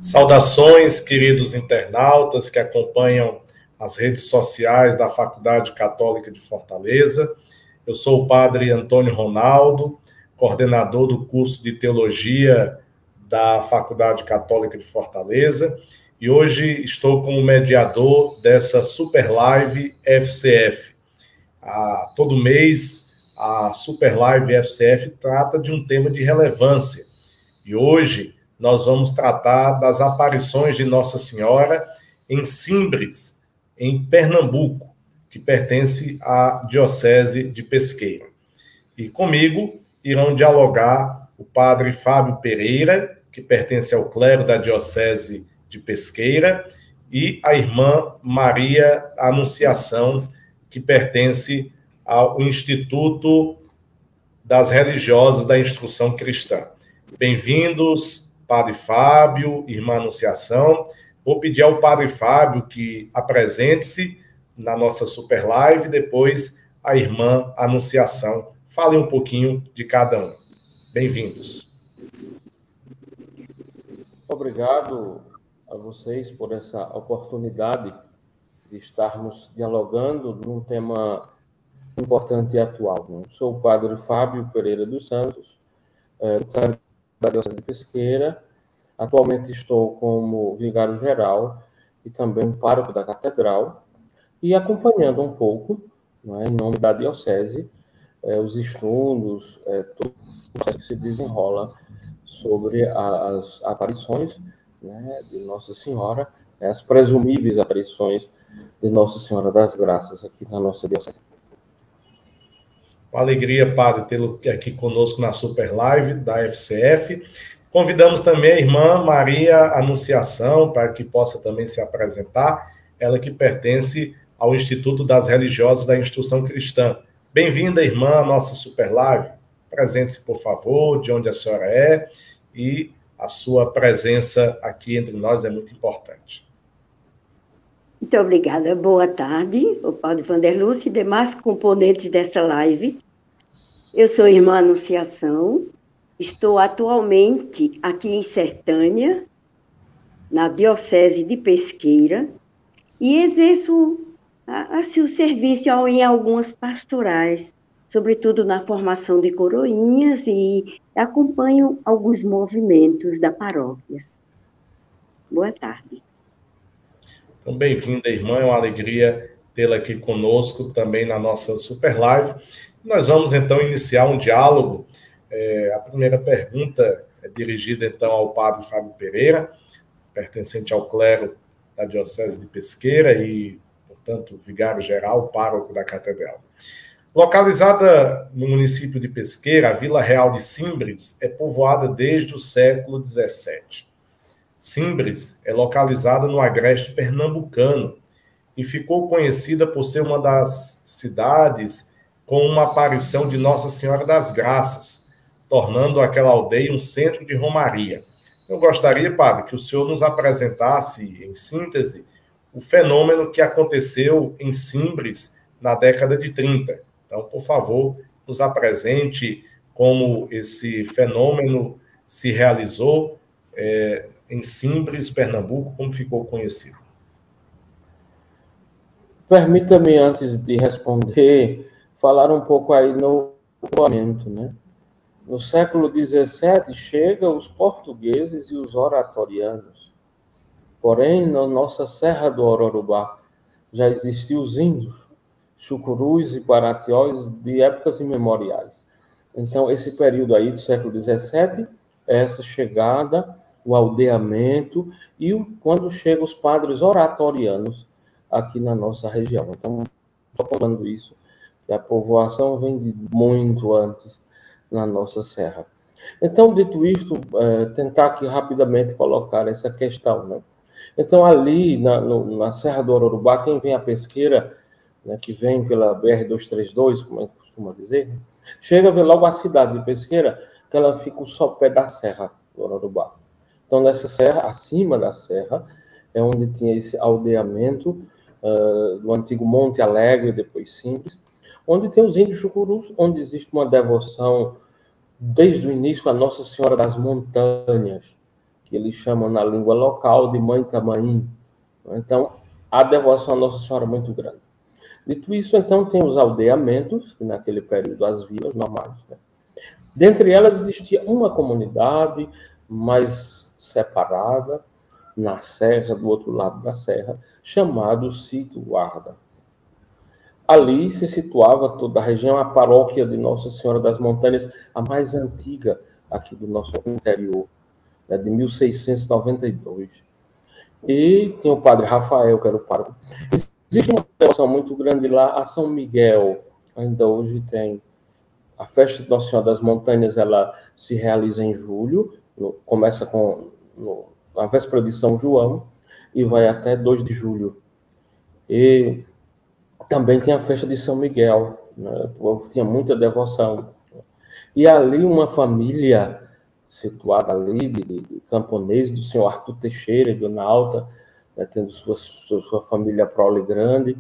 Saudações, queridos internautas que acompanham as redes sociais da Faculdade Católica de Fortaleza. Eu sou o padre Antônio Ronaldo, coordenador do curso de Teologia da Faculdade Católica de Fortaleza, e hoje estou como mediador dessa Super Live FCF. Todo mês, a Super Live FCF trata de um tema de relevância, e hoje nós vamos tratar das aparições de Nossa Senhora em Simbres, em Pernambuco, que pertence à Diocese de Pesqueira. E comigo irão dialogar o padre Fábio Pereira, que pertence ao clero da Diocese de Pesqueira, e a irmã Maria Anunciação, que pertence ao Instituto das Religiosas da Instrução Cristã. Bem-vindos, Padre Fábio, irmã Anunciação. Vou pedir ao Padre Fábio que apresente-se na nossa Super Live, depois a irmã Anunciação. Fale um pouquinho de cada um. Bem-vindos. Obrigado a vocês por essa oportunidade de estarmos dialogando num tema importante e atual. Sou o Padre Fábio Pereira dos Santos, da Diocese de Pesqueira. Atualmente estou como vigário-geral e também pároco da Catedral, e acompanhando um pouco, em nome da Diocese, os estudos, tudo que se desenrola sobre as aparições de Nossa Senhora, as presumíveis aparições de Nossa Senhora das Graças aqui na nossa Diocese. Uma alegria, Padre, tê-lo aqui conosco na Super Live da FCF. Convidamos também a irmã Maria Anunciação para que possa também se apresentar, ela que pertence ao Instituto das Religiosas da Instrução Cristã. Bem-vinda, irmã, à nossa Super Live. Apresente-se, por favor, de onde a senhora é, e a sua presença aqui entre nós é muito importante. Muito obrigada. Boa tarde, o Padre Vanderlúcio e demais componentes dessa live. Eu sou a irmã Anunciação. Estou atualmente aqui em Sertânia, na Diocese de Pesqueira, e exerço assim, o serviço em algumas pastorais, sobretudo na formação de coroinhas, e acompanho alguns movimentos da paróquias. Boa tarde. Então, bem-vinda, irmã, é uma alegria tê-la aqui conosco também na nossa Super Live. Nós vamos, então, iniciar um diálogo. A primeira pergunta é dirigida, então, ao Padre Fábio Pereira, pertencente ao clero da Diocese de Pesqueira e, portanto, vigário-geral, pároco da Catedral. Localizada no município de Pesqueira, a Vila Real de Simbres é povoada desde o século XVII. Simbres é localizada no agreste pernambucano e ficou conhecida por ser uma das cidades com uma aparição de Nossa Senhora das Graças, tornando aquela aldeia um centro de romaria. Eu gostaria, padre, que o senhor nos apresentasse, em síntese, o fenômeno que aconteceu em Simbres na década de 30. Então, por favor, nos apresente como esse fenômeno se realizou em Simbres, Pernambuco, como ficou conhecido. Permita-me, antes de responder, falar um pouco aí no povoamento, No século XVII, chegam os portugueses e os oratorianos. Porém, na nossa Serra do Ororubá, já existiam os índios, chucurus e paratiós de épocas imemoriais. Então, esse período aí do século XVII, essa chegada, o aldeamento e quando chegam os padres oratorianos aqui na nossa região. Então, estou falando isso, que a povoação vem de muito antes na nossa serra. Então, dito isto, tentar aqui rapidamente colocar essa questão, Então, ali na Serra do Ororubá, quem vem a Pesqueira, que vem pela BR-232, como a gente costuma dizer, chega a ver logo a cidade de Pesqueira, que ela fica o sopé da Serra do Ororubá. Então, nessa serra, acima da serra, é onde tinha esse aldeamento do antigo Monte Alegre, depois Simples, onde tem os índios chucurus, onde existe uma devoção desde o início a Nossa Senhora das Montanhas, que eles chamam na língua local de Mãe Tamanhi. Então, a devoção a Nossa Senhora é muito grande. Dito isso, então, tem os aldeamentos, que naquele período as vilas normais, né? Dentre elas existia uma comunidade mais separada, na serra, do outro lado da serra, chamado Sítio Guarda. Ali se situava toda a região, a paróquia de Nossa Senhora das Montanhas, a mais antiga aqui do nosso interior, né, de 1692. E tem o padre Rafael, que era o pároco. Existe uma devoção muito grande lá a São Miguel, ainda hoje tem. A festa de Nossa Senhora das Montanhas, ela se realiza em julho, começa na véspera de São João e vai até 2 de julho. E também tem a festa de São Miguel, né? O povo tinha muita devoção. E ali uma família situada ali, de camponeses, do senhor Arthur Teixeira, de Dona Alta, né, tendo sua família prole grande.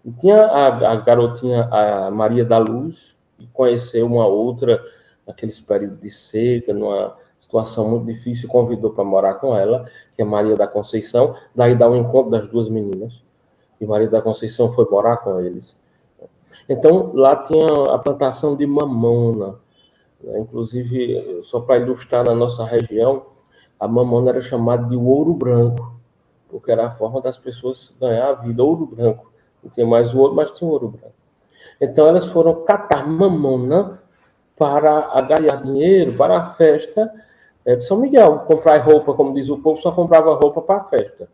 E tinha a garotinha, a Maria da Luz, que conheceu uma outra naqueles períodos de seca, numa situação muito difícil, e convidou para morar com ela, que é Maria da Conceição. Daí dá um encontro das duas meninas. E Maria da Conceição foi morar com eles. Então, lá tinha a plantação de mamona, né? Inclusive, só para ilustrar, na nossa região, a mamona era chamada de ouro branco, porque era a forma das pessoas ganhar a vida, ouro branco. Não tinha mais o ouro, mas tinha o ouro branco. Então, elas foram catar mamona para ganhar dinheiro para a festa de São Miguel. Comprar roupa, como diz o povo, só comprava roupa para a festa.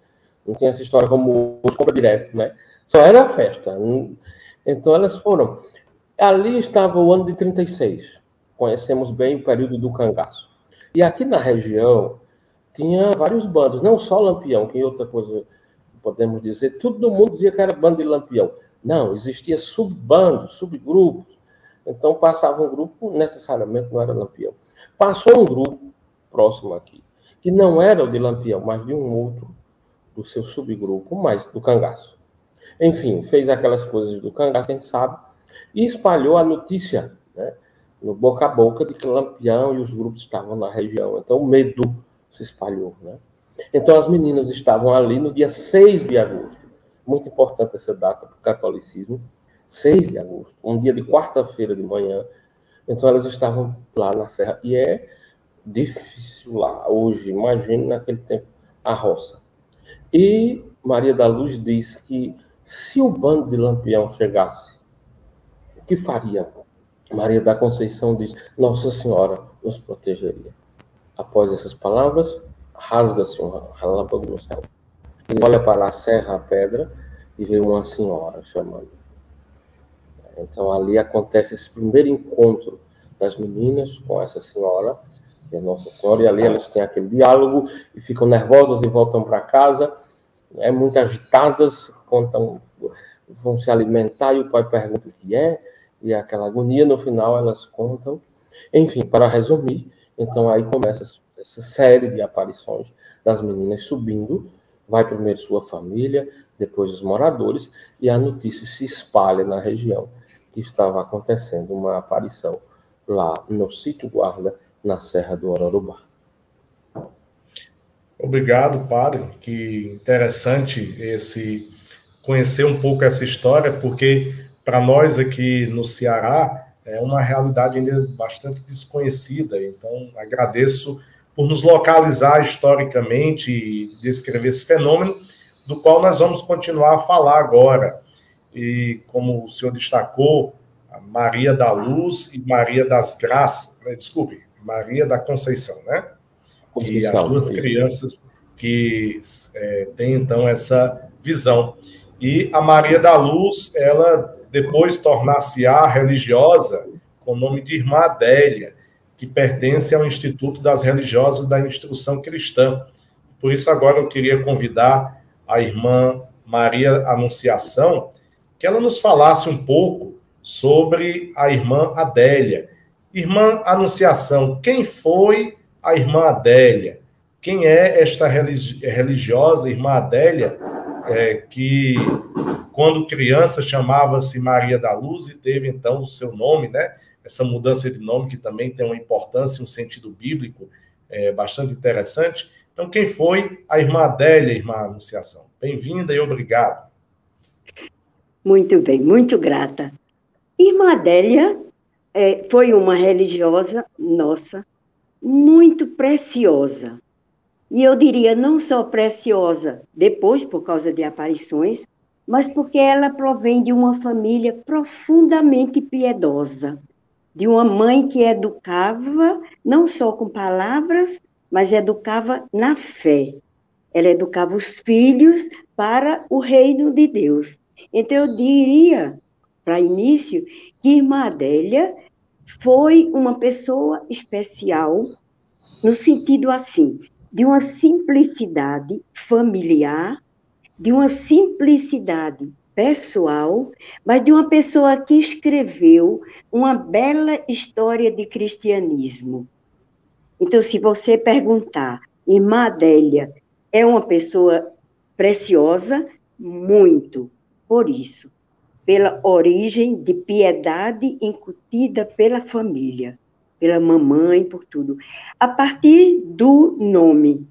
Não tinha essa história como hoje, compra direto, né? Só era a festa. Então, elas foram. Ali estava o ano de 36. Conhecemos bem o período do cangaço. E aqui na região, tinha vários bandos, não só Lampião, que outra coisa podemos dizer, todo mundo dizia que era bando de Lampião. Não, existia subbandos, subgrupos. Então, passava um grupo, necessariamente não era Lampião. Passou um grupo próximo aqui, que não era o de Lampião, mas de um outro, do seu subgrupo, mas do cangaço. Enfim, fez aquelas coisas do cangaço, que a gente sabe, e espalhou a notícia, né, no boca a boca, de que Lampião e os grupos estavam na região. Então, o medo se espalhou, né? Então, as meninas estavam ali no dia 6 de agosto. Muito importante essa data para o catolicismo. 6 de agosto, um dia de quarta-feira de manhã. Então, elas estavam lá na serra. E é difícil lá hoje, imagine naquele tempo, a roça. E Maria da Luz diz que se o bando de Lampião chegasse, o que faria? Maria da Conceição diz: Nossa Senhora nos protegeria. Após essas palavras, rasga-se um relâmpago no céu. Ele olha para a serra, a pedra, e vê uma senhora chamando. Então ali acontece esse primeiro encontro das meninas com essa senhora, que é Nossa Senhora, e ali elas têm aquele diálogo e ficam nervosas e voltam para casa, né, muito agitadas, contam, vão se alimentar e o pai pergunta o que é, e aquela agonia, no final elas contam. Enfim, para resumir, então aí começa essa série de aparições das meninas subindo, vai primeiro sua família, depois os moradores, e a notícia se espalha na região que estava acontecendo uma aparição lá no Sítio Guarda, na Serra do Ororubá. Obrigado, padre. Que interessante conhecer um pouco essa história, porque para nós aqui no Ceará é uma realidade ainda bastante desconhecida. Então, agradeço por nos localizar historicamente e descrever esse fenômeno, do qual nós vamos continuar a falar agora. E como o senhor destacou, a Maria da Luz e Maria das Graças, desculpe, Maria da Conceição, né? E as duas crianças que têm, então, essa visão. E a Maria da Luz, ela depois tornar-se-á religiosa com o nome de Irmã Adélia, que pertence ao Instituto das Religiosas da Instrução Cristã. Por isso, agora eu queria convidar a irmã Maria Anunciação, que ela nos falasse um pouco sobre a irmã Adélia. Irmã Anunciação, quem foi a irmã Adélia? Quem é esta religiosa irmã Adélia, que quando criança chamava-se Maria da Luz e teve então o seu nome, né? Essa mudança de nome que também tem uma importância, um sentido bíblico bastante interessante. Então, quem foi? A irmã Adélia, irmã Anunciação. Bem-vinda e obrigado. Muito bem, muito grata. Irmã Adélia foi uma religiosa nossa, muito preciosa. E eu diria, não só preciosa depois por causa de aparições, mas porque ela provém de uma família profundamente piedosa, de uma mãe que educava, não só com palavras, mas educava na fé. Ela educava os filhos para o reino de Deus. Então, eu diria, para início, que Irmã Adélia foi uma pessoa especial, no sentido assim, de uma simplicidade familiar, de uma simplicidade pessoal, mas de uma pessoa que escreveu uma bela história de cristianismo. Então, se você perguntar, Irmã Adélia é uma pessoa preciosa? Muito, por isso, pela origem de piedade incutida pela família, pela mamãe, por tudo. A partir do nome,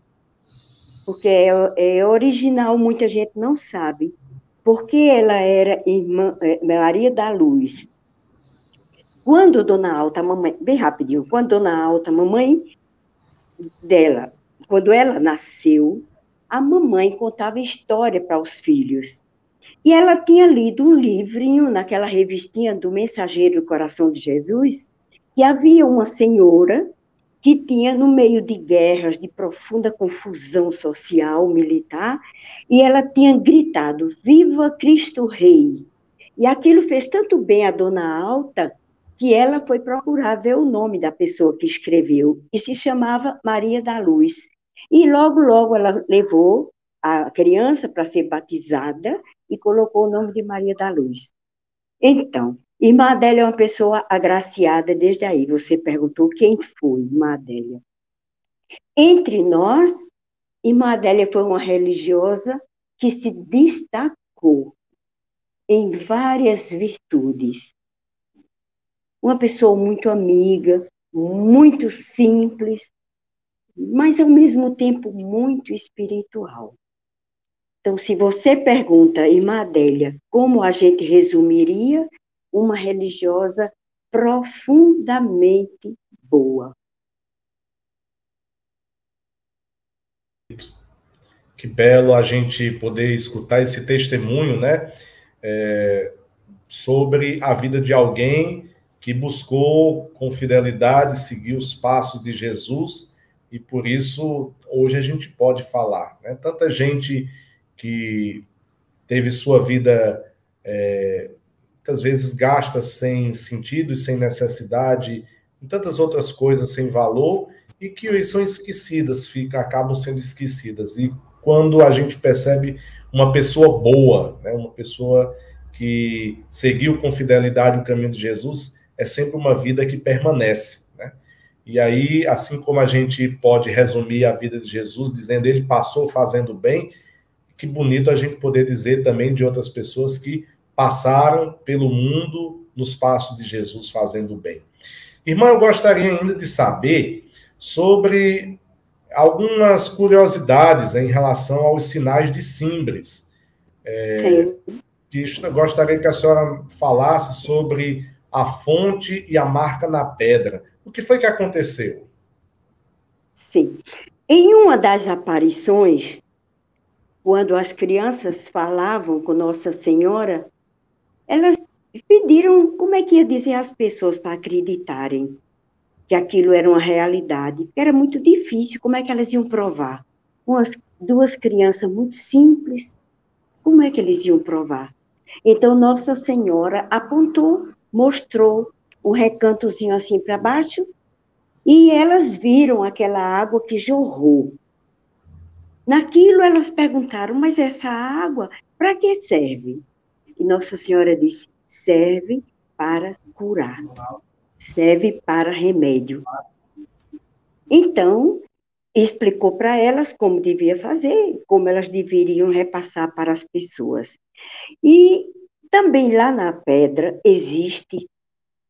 porque é original, muita gente não sabe, porque ela era irmã, Maria da Luz. Quando Dona Alta, mamãe, bem rapidinho, quando Dona Alta, mamãe dela, quando ela nasceu, a mamãe contava história para os filhos. E ela tinha lido um livrinho naquela revistinha do Mensageiro do Coração de Jesus, que havia uma senhora que tinha, no meio de guerras, de profunda confusão social, militar, e ela tinha gritado, Viva Cristo Rei! E aquilo fez tanto bem a Dona Alta, que ela foi procurar ver o nome da pessoa que escreveu, e se chamava Maria da Luz. E logo, logo ela levou a criança para ser batizada e colocou o nome de Maria da Luz. Então, Irmã Adélia é uma pessoa agraciada desde aí. Você perguntou quem foi Irmã Adélia. Entre nós, Irmã Adélia foi uma religiosa que se destacou em várias virtudes. Uma pessoa muito amiga, muito simples, mas ao mesmo tempo muito espiritual. Então, se você pergunta, Irmã Adélia, como a gente resumiria uma religiosa profundamente boa? Que belo a gente poder escutar esse testemunho, né? Sobre a vida de alguém que buscou com fidelidade seguir os passos de Jesus e por isso hoje a gente pode falar, né? Tanta gente que teve sua vida muitas vezes gasta sem sentido e sem necessidade, em tantas outras coisas sem valor e que são esquecidas, acabam sendo esquecidas. E quando a gente percebe uma pessoa boa, né, uma pessoa que seguiu com fidelidade o caminho de Jesus, é sempre uma vida que permanece, né? E aí, assim como a gente pode resumir a vida de Jesus dizendo ele passou fazendo bem, que bonito a gente poder dizer também de outras pessoas que passaram pelo mundo nos passos de Jesus fazendo bem. Irmã, eu gostaria ainda de saber sobre algumas curiosidades em relação aos sinais de Simbres. Gostaria que a senhora falasse sobre a fonte e a marca na pedra. O que foi que aconteceu? Sim. Em uma das aparições, quando as crianças falavam com Nossa Senhora, elas pediram como é que ia dizer às pessoas para acreditarem que aquilo era uma realidade. Era muito difícil, como é que elas iam provar? Duas crianças muito simples, como é que eles iam provar? Então, Nossa Senhora apontou, mostrou um recantozinho assim para baixo, e elas viram aquela água que jorrou. Naquilo elas perguntaram, mas essa água, para que serve? E Nossa Senhora disse, serve para curar, serve para remédio. Então, explicou para elas como devia fazer, como elas deveriam repassar para as pessoas. E também lá na pedra existe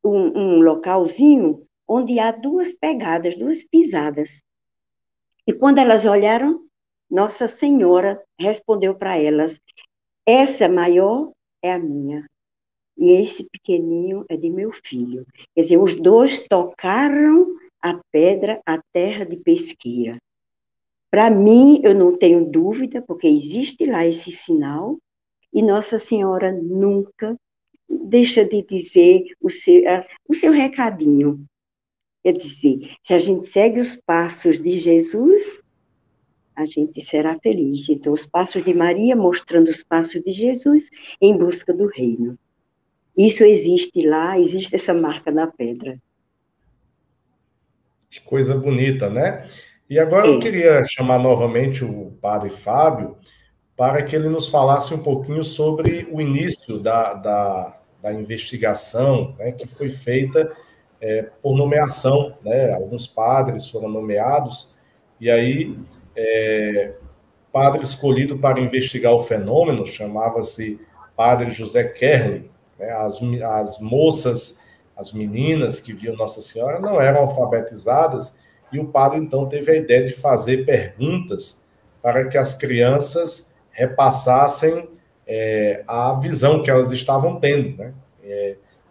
um localzinho onde há duas pegadas, duas pisadas. E quando elas olharam, Nossa Senhora respondeu para elas: essa maior é a minha, e esse pequenininho é de meu filho. Quer dizer, os dois tocaram a pedra, a terra de pesqueira. Para mim, eu não tenho dúvida, porque existe lá esse sinal, e Nossa Senhora nunca deixa de dizer o seu recadinho. Quer dizer, se a gente segue os passos de Jesus, a gente será feliz. Então, os passos de Maria mostrando os passos de Jesus em busca do reino. Isso existe lá, existe essa marca na pedra. Que coisa bonita, né? E agora eu queria chamar novamente o Padre Fábio para que ele nos falasse um pouquinho sobre o início da investigação, né, que foi feita por nomeação, né? Alguns padres foram nomeados, e aí padre escolhido para investigar o fenômeno chamava-se Padre José Kerlin, né? As moças, as meninas que viam Nossa Senhora não eram alfabetizadas, e o padre então teve a ideia de fazer perguntas para que as crianças repassassem a visão que elas estavam tendo, né?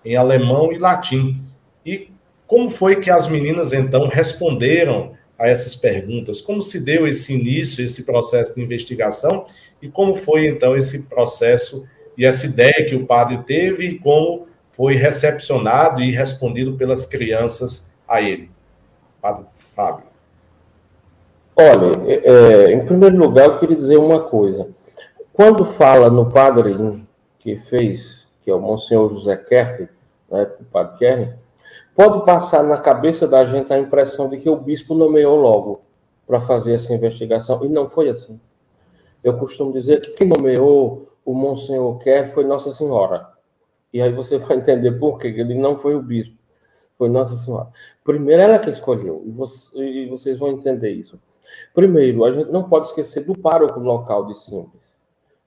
Em alemão e latim. E como foi que as meninas então responderam a essas perguntas? Como se deu esse início, esse processo de investigação, e como foi então esse processo e essa ideia que o padre teve e como foi recepcionado e respondido pelas crianças a ele? Padre Fábio. Olha, em primeiro lugar, eu queria dizer uma coisa. Quando fala no padre que fez, que é o Monsenhor José Kerlin, né, o padre Kerlin, pode passar na cabeça da gente a impressão de que o bispo nomeou logo para fazer essa investigação, e não foi assim. Eu costumo dizer que quem nomeou o Monsenhor Kerlin foi Nossa Senhora. E aí você vai entender por quê, que ele não foi o bispo, foi Nossa Senhora. Primeiro, ela que escolheu, e vocês vão entender isso. Primeiro, a gente não pode esquecer do pároco local de Simples,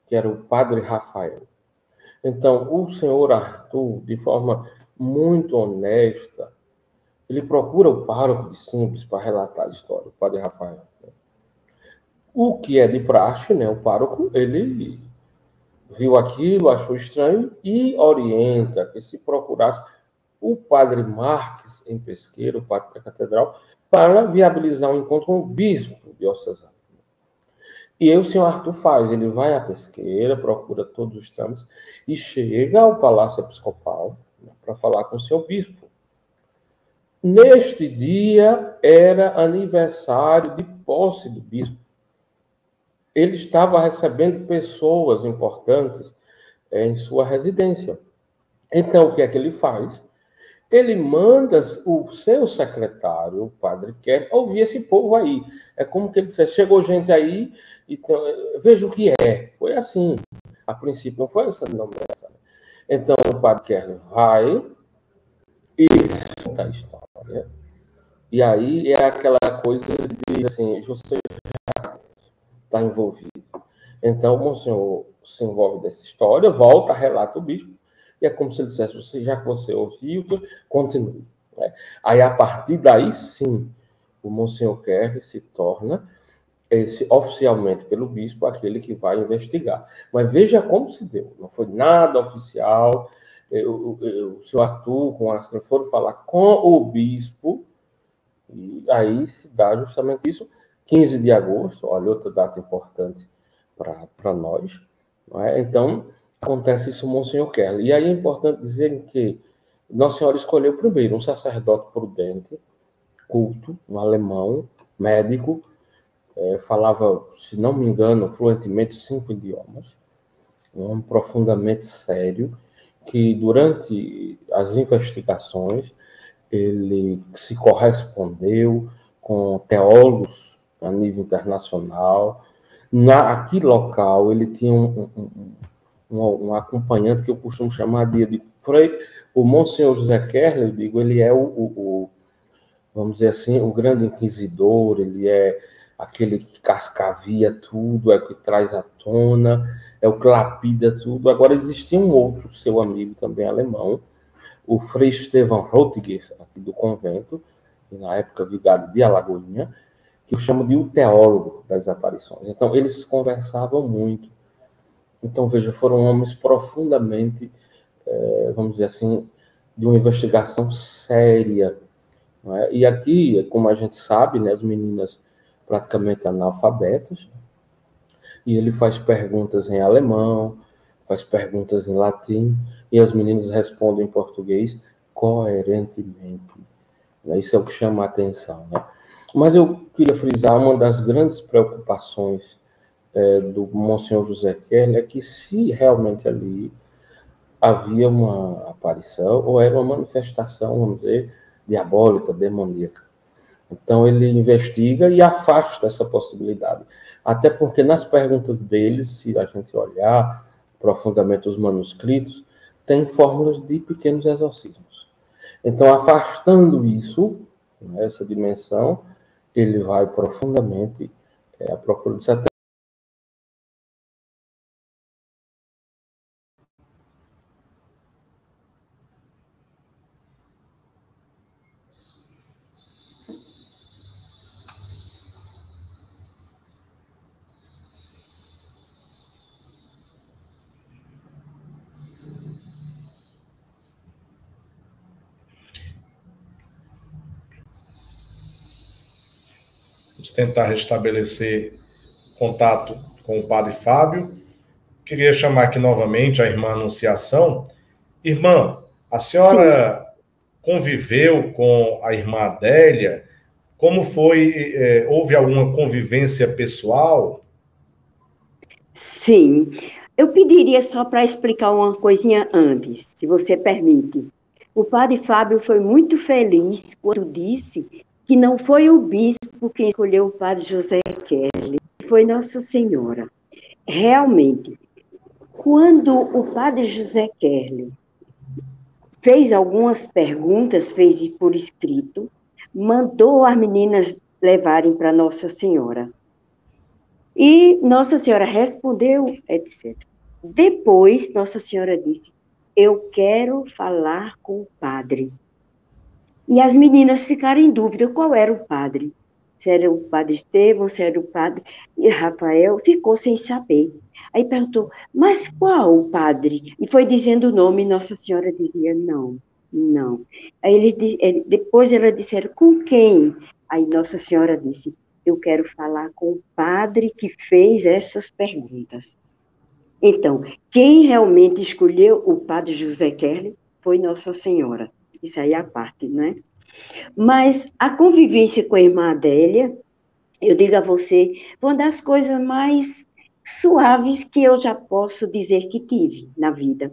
que era o padre Rafael. Então, o senhor Arthur, de forma muito honesta, ele procura o pároco de Simples para relatar a história, o padre Rafael. O que é de praxe, né? O pároco, ele viu aquilo, achou estranho e orienta que se procurasse o padre Marques em Pesqueira, o padre da catedral, para viabilizar um encontro com o bispo diocesano. E aí o senhor Arthur faz, ele vai à Pesqueira, procura todos os trâmites e chega ao Palácio Episcopal, né, para falar com o seu bispo. Neste dia era aniversário de posse do bispo. Ele estava recebendo pessoas importantes em sua residência. Então, o que é que ele faz? Ele manda o seu secretário, o padre Kerlin, ouvir esse povo aí. É como que ele disse, chegou gente aí, então, veja o que é. Foi assim. A princípio não foi essa nomeação. Então o padre Kerlin vai e conta a história. E aí é aquela coisa de assim, você já está envolvido. Então o monsenhor se envolve dessa história, volta, relata o bispo, e é como se ele dissesse, já que você ouviu, continue. Né? Aí, a partir daí, sim, o Monsenhor Kerlin se torna, oficialmente pelo bispo, aquele que vai investigar. Mas veja como se deu. Não foi nada oficial. O senhor Arthur, com as que foram falar com o bispo, e aí se dá justamente isso. 15 de agosto, olha, outra data importante para nós. Não é? Então, acontece isso com o Monsenhor Kerlin. E aí é importante dizer que Nossa Senhora escolheu primeiro um sacerdote prudente, culto, um alemão, médico, falava, se não me engano, fluentemente 5 idiomas, um homem profundamente sério, que durante as investigações ele se correspondeu com teólogos a nível internacional. Aqui local ele tinha um acompanhante que eu costumo chamar de Frei, o Monsenhor José Kerlin, eu digo, ele é vamos dizer assim, o grande inquisidor, ele é aquele que cascavia tudo, é o que traz à tona, é o que lapida tudo. Agora, existia um outro, seu amigo também alemão, o Frei Stefan Rottiger, aqui do convento, na época vigário de Alagoinha, que eu chamo de o teólogo das aparições. Então, eles conversavam muito. Então, veja, foram homens profundamente, vamos dizer assim, de uma investigação séria. Não é? E aqui, como a gente sabe, né, as meninas praticamente analfabetas, e ele faz perguntas em alemão, faz perguntas em latim, e as meninas respondem em português coerentemente. Isso é o que chama a atenção. Né? Mas eu queria frisar uma das grandes preocupações do Monsenhor José Kerner é que se realmente ali havia uma aparição, ou era uma manifestação, vamos dizer, diabólica, demoníaca. Então ele investiga e afasta essa possibilidade. Até porque nas perguntas deles, se a gente olhar profundamente os manuscritos, tem fórmulas de pequenos exorcismos. Então, afastando isso, né, essa dimensão, ele vai profundamente à procura disso. Até Vamos tentar restabelecer contato com o Padre Fábio. Queria chamar aqui novamente a irmã Anunciação. Irmã, a senhora conviveu com a irmã Adélia? Como foi? Houve alguma convivência pessoal? Sim. Eu pediria só para explicar uma coisinha antes, se você permite. O padre Fábio foi muito feliz quando disse que não foi o bispo quem escolheu o padre José Kerley, foi Nossa Senhora. Realmente, quando o padre José Kerley fez algumas perguntas, fez por escrito, mandou as meninas levarem para Nossa Senhora. E Nossa Senhora respondeu, etc. Depois, Nossa Senhora disse, eu quero falar com o padre. E as meninas ficaram em dúvida qual era o padre. Se era o padre Estevão, se era o padre... E Rafael ficou sem saber. Aí perguntou, mas qual o padre? E foi dizendo o nome, e Nossa Senhora dizia, não. Aí depois elas disseram, com quem? Aí Nossa Senhora disse, eu quero falar com o padre que fez essas perguntas. Então, quem realmente escolheu o padre José Kerley foi Nossa Senhora. Isso aí é a parte, né? Mas a convivência com a irmã Adélia, eu digo a você, foi uma das coisas mais suaves que eu já posso dizer que tive na vida.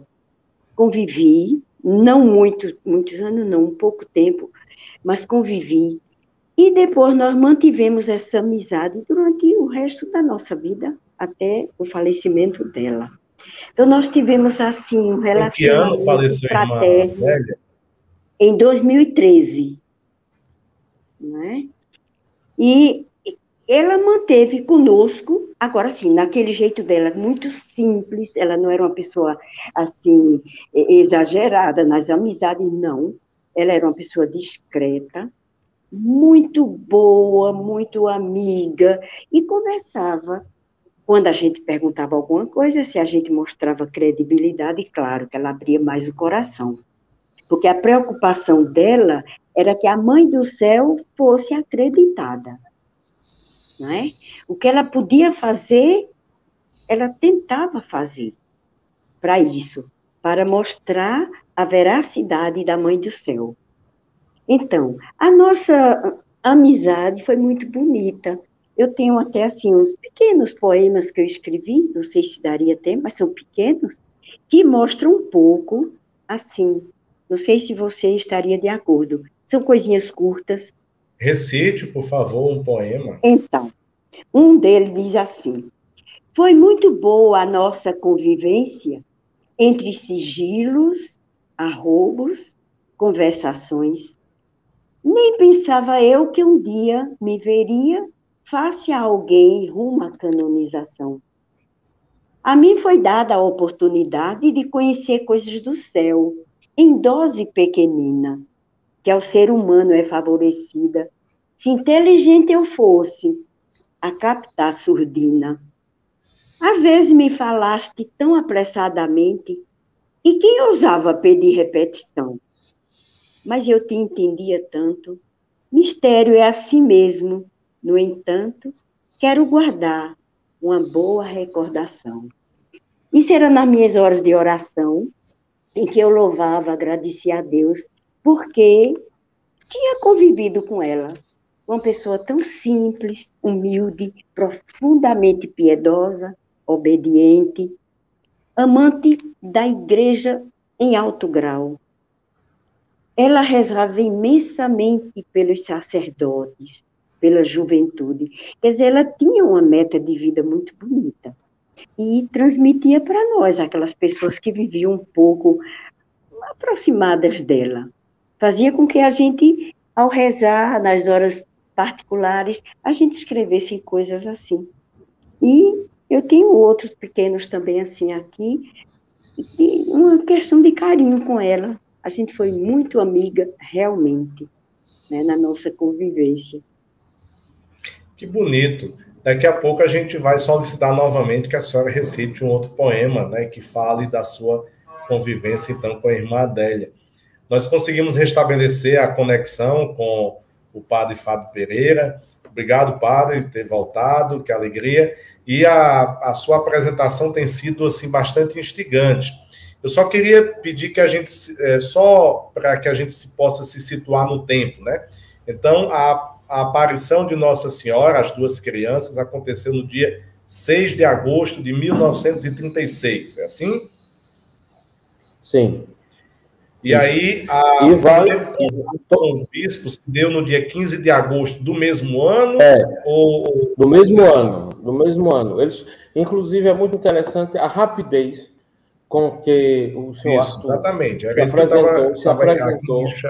Convivi, não muitos anos, não, um pouco tempo, mas convivi. E depois nós mantivemos essa amizade durante o resto da nossa vida, até o falecimento dela. Então, nós tivemos, assim, um relacionamento Em que ano faleceu a irmã Adélia? Em 2013. Né? E ela manteve conosco, agora sim, naquele jeito dela, muito simples, ela não era uma pessoa, assim, exagerada nas amizades, não. Ela era uma pessoa discreta, muito boa, muito amiga, e conversava. Quando a gente perguntava alguma coisa, se a gente mostrava credibilidade, claro que ela abria mais o coração. Porque a preocupação dela era que a Mãe do Céu fosse acreditada. Não é? O que ela podia fazer, ela tentava fazer para isso, para mostrar a veracidade da Mãe do Céu. Então, a nossa amizade foi muito bonita. Eu tenho até, assim, uns pequenos poemas que eu escrevi, não sei se daria tempo, mas são pequenos, que mostram um pouco, assim, não sei se você estaria de acordo. São coisinhas curtas. Recite, por favor, um poema. Então, um deles diz assim, foi muito boa a nossa convivência entre sigilos, arroubos, conversações. Nem pensava eu que um dia me veria face a alguém rumo à canonização. A mim foi dada a oportunidade de conhecer coisas do céu, em dose pequenina, que ao ser humano é favorecida, Se inteligente eu fosse a captar surdina. Às vezes me falaste tão apressadamente, e quem ousava pedir repetição? Mas eu te entendia tanto. Mistério é assim mesmo. No entanto, quero guardar uma boa recordação. Isso era nas minhas horas de oração, em que eu louvava, agradecia a Deus, porque tinha convivido com ela. Uma pessoa tão simples, humilde, profundamente piedosa, obediente, amante da igreja em alto grau. Ela rezava imensamente pelos sacerdotes, pela juventude. Quer dizer, ela tinha uma meta de vida muito bonita. E transmitia para nós, aquelas pessoas que viviam um pouco aproximadas dela. Fazia com que a gente, ao rezar, nas horas particulares, a gente escrevesse coisas assim. E eu tenho outros pequenos também assim aqui, e uma questão de carinho com ela. A gente foi muito amiga, realmente, né, na nossa convivência. Que bonito. Daqui a pouco a gente vai solicitar novamente que a senhora recite um outro poema, né, que fale da sua convivência, então, com a irmã Adélia. Nós conseguimos restabelecer a conexão com o padre Fábio Pereira. Obrigado, padre, por ter voltado, que alegria. E a sua apresentação tem sido assim bastante instigante. Eu só queria pedir que a gente, só para que a gente possa se situar no tempo, né? Então, a aparição de Nossa Senhora, as duas crianças, aconteceu no dia 6 de agosto de 1936, é assim? Sim. E aí, o primeiro contato com o bispo se deu no dia 15 de agosto do mesmo ano? Do mesmo ano, do mesmo ano. Eles, inclusive, é muito interessante a rapidez com que o senhor Isso, Arthur exatamente. Era se isso que eu estava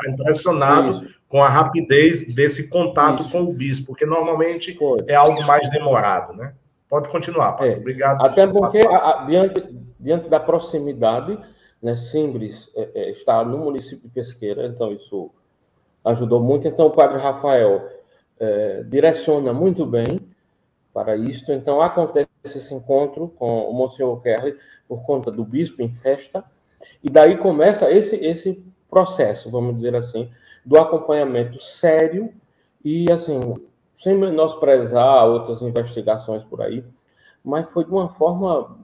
impressionado isso. com a rapidez desse contato com o bispo, porque normalmente é algo mais demorado, né? Pode continuar, Padre. Obrigado por sua participação. Diante da proximidade, né, Simbres está no município de Pesqueira, então isso ajudou muito. Então o Padre Rafael direciona muito bem para isto. Então acontece esse encontro com o Monsenhor Kerley por conta do bispo em festa, e daí começa esse processo, vamos dizer assim, do acompanhamento sério e, assim, sem menosprezar outras investigações por aí, mas foi de uma forma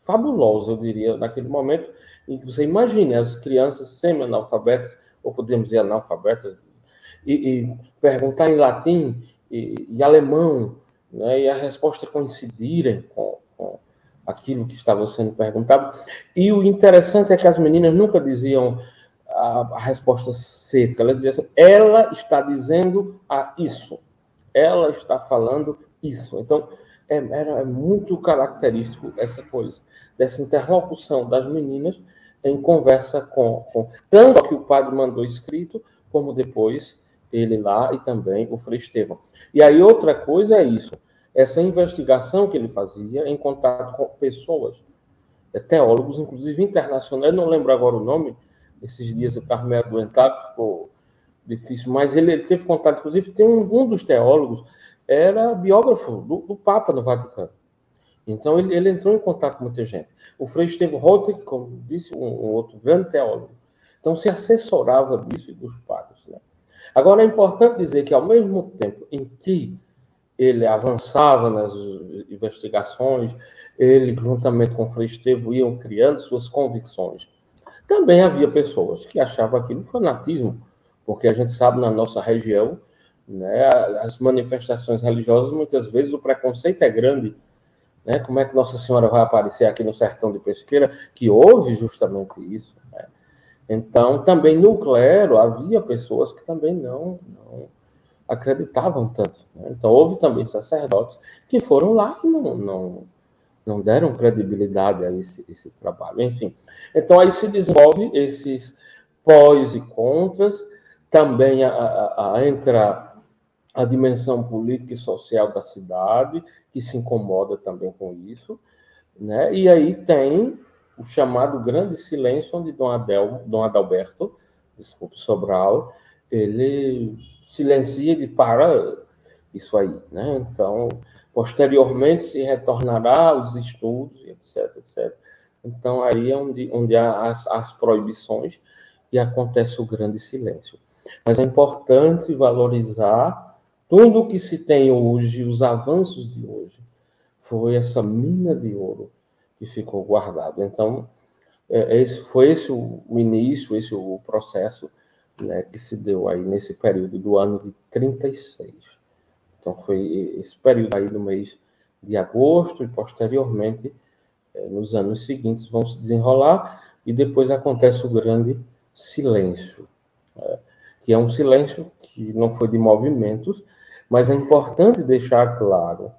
fabulosa, eu diria, naquele momento em que você imagine as crianças semi-analfabetas, ou podemos dizer analfabetas, e perguntar em latim e alemão, né, e a resposta coincidirem com aquilo que estava sendo perguntado. E o interessante é que as meninas nunca diziam a resposta seca, elas diziam assim, ela está dizendo isso, ela está falando isso. Então, era muito característico essa coisa, dessa interlocução das meninas em conversa com tanto que o padre mandou escrito, como depois ele lá e também o Frei Estevão. E aí outra coisa é isso, essa investigação que ele fazia em contato com pessoas, teólogos, inclusive internacionais, eu não lembro agora o nome, esses dias eu estava meio adoentado, ficou difícil, mas ele teve contato, inclusive tem um dos teólogos, era biógrafo do Papa no Vaticano. Então ele entrou em contato com muita gente. O Frei Estevão Rotter, como disse, um outro grande teólogo. Então se assessorava disso e dos padres, né? Agora é importante dizer que ao mesmo tempo em que ele avançava nas investigações, ele, juntamente com o Frei Estevão, iam criando suas convicções. Também havia pessoas que achavam aquilo fanatismo, porque a gente sabe, na nossa região, né, as manifestações religiosas, muitas vezes o preconceito é grande. Né? Como é que Nossa Senhora vai aparecer aqui no sertão de Pesqueira, que houve justamente isso. Né? Então, também no clero, havia pessoas que também não acreditavam tanto. Né? Então, houve também sacerdotes que foram lá e não deram credibilidade a esse trabalho. Enfim, então aí se desenvolve esses pós e contras, também entra a dimensão política e social da cidade, que se incomoda também com isso, né? E aí tem o chamado grande silêncio, onde Dom Adalberto, desculpe, Sobral, ele silencia e para isso aí, né? Então, posteriormente se retornará aos estudos, etc, etc. Então, aí é onde há as proibições e acontece o grande silêncio. Mas é importante valorizar tudo o que se tem hoje, os avanços de hoje. Foi essa mina de ouro que ficou guardado. Então, foi esse o início, esse o processo, né, que se deu aí nesse período do ano de 36. Então, foi esse período aí do mês de agosto e, posteriormente, nos anos seguintes, vão se desenrolar e depois acontece o grande silêncio, que é um silêncio que não foi de movimentos, mas é importante deixar claro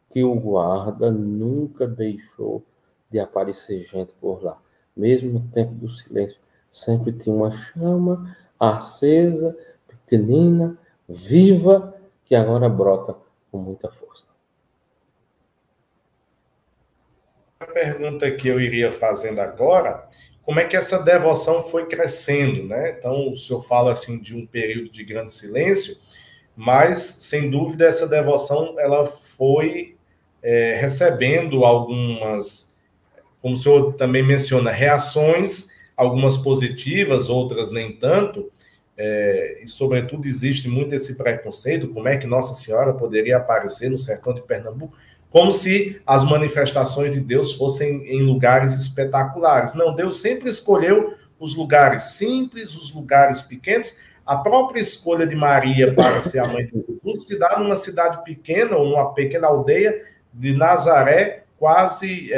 que o guarda nunca deixou de aparecer gente por lá. Mesmo no tempo do silêncio, sempre tinha uma chama acesa, pequenina, viva, que agora brota com muita força. A pergunta que eu iria fazendo agora, como é que essa devoção foi crescendo, né? Então, o senhor fala assim de um período de grande silêncio, mas, sem dúvida, essa devoção ela foi recebendo algumas, como o senhor também menciona, reações, algumas positivas, outras nem tanto, e, sobretudo, existe muito esse preconceito, como é que Nossa Senhora poderia aparecer no sertão de Pernambuco, como se as manifestações de Deus fossem em lugares espetaculares. Não, Deus sempre escolheu os lugares simples, os lugares pequenos. A própria escolha de Maria para ser a mãe de Jesus se dá numa cidade pequena ou numa pequena aldeia de Nazaré, quase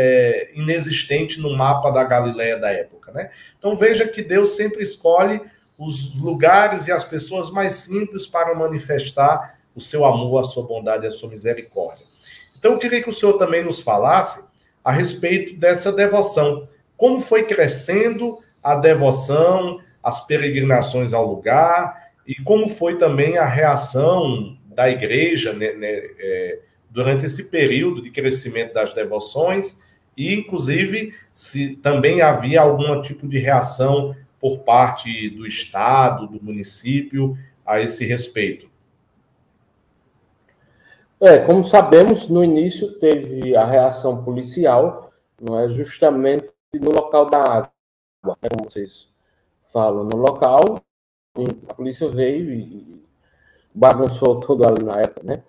inexistente no mapa da Galileia da época, né? Então veja que Deus sempre escolhe os lugares e as pessoas mais simples para manifestar o seu amor, a sua bondade e a sua misericórdia. Então eu queria que o senhor também nos falasse a respeito dessa devoção. Como foi crescendo a devoção, as peregrinações ao lugar, e como foi também a reação da igreja, né, durante esse período de crescimento das devoções, e inclusive se também havia algum tipo de reação por parte do Estado, do município, a esse respeito. Como sabemos, no início teve a reação policial, não é, justamente no local da água, né, como vocês falam, no local, a polícia veio e bagunçou tudo ali na época, né?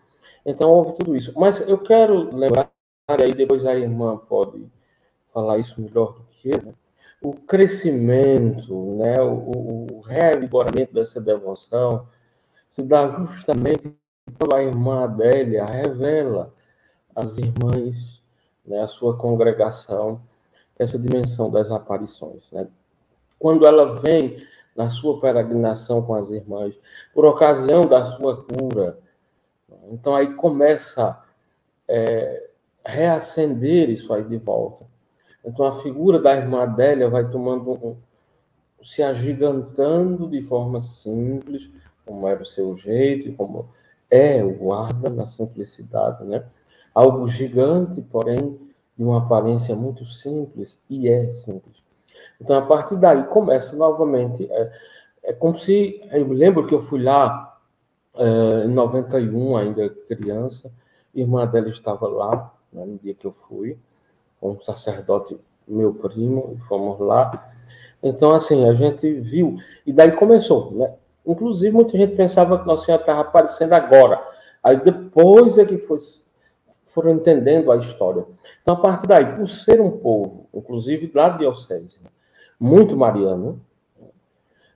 Então houve tudo isso. Mas eu quero lembrar, e aí depois a irmã pode falar isso melhor do que eu, né? O crescimento, né, o revigoramento dessa devoção se dá justamente quando a irmã Adélia revela às irmãs, né, a sua congregação, essa dimensão das aparições, né? Quando ela vem na sua peregrinação com as irmãs, por ocasião da sua cura, então aí começa a reacender isso aí de volta. Então a figura da irmã Adélia vai tomando se agigantando de forma simples, como era o seu jeito, como é o guarda na simplicidade, né? Algo gigante, porém, de uma aparência muito simples, e é simples. Então, a partir daí, começa novamente. É como se. Eu lembro que eu fui lá em 91, ainda criança, a irmã dela estava lá, né, no dia que eu fui, com um sacerdote, meu primo, e fomos lá. Então, assim, a gente viu, e daí começou, né? Inclusive, muita gente pensava que Nossa Senhora estava aparecendo agora. Aí depois é que foram entendendo a história. Então, a partir daí, por ser um povo, inclusive da diocese, muito mariano,